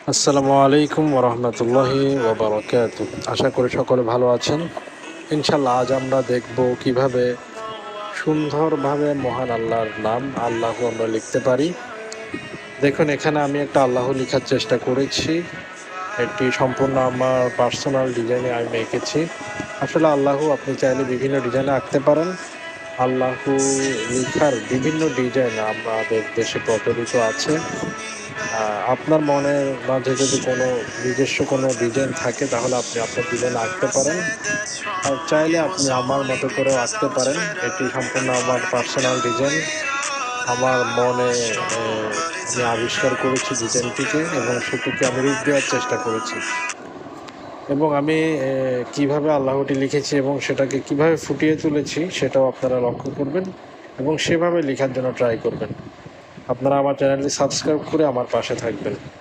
আসসালামু আলাইকুম ওরহমতুল্লাহি ওবরাকাতু। আশা করি সকলে ভালো আছেন। ইনশাল্লাহ আজ আমরা দেখব কিভাবে সুন্দরভাবে মহান আল্লাহর নাম আল্লাহু আমরা লিখতে পারি। দেখুন, এখানে আমি একটা আল্লাহ লেখার চেষ্টা করেছি। এটি সম্পূর্ণ আমার পার্সোনাল ডিজাইনে আমি এঁকেছি। আসলে আল্লাহু আপনি চাইলে বিভিন্ন ডিজাইনে আঁকতে পারেন। আল্লাহু লেখার বিভিন্ন ডিজাইন আমাদের দেশে প্রচলিত আছে। আপনার মনের মাঝে যদি কোনো নিজস্ব কোনো ডিজাইন থাকে তাহলে আপনি আপনার ডিজাইন আঁকতে পারেন, আর চাইলে আপনি আমার মতো করেও আঁকতে পারেন। এটি সম্পূর্ণ আমার পার্সোনাল ডিজাইন। আমার মনে আমি আবিষ্কার করেছি ডিজাইনটিকে এবং সেটিকে আমি রূপ দেওয়ার চেষ্টা করেছি। এবং আমি কিভাবে আল্লাহটি লিখেছি এবং সেটাকে কিভাবে ফুটিয়ে তুলেছি সেটাও আপনারা লক্ষ্য করবেন এবং সেভাবে লেখার জন্য ট্রাই করবেন। আপনারা আমার চ্যানেলটি সাবস্ক্রাইব করে আমার পাশে থাকবেন।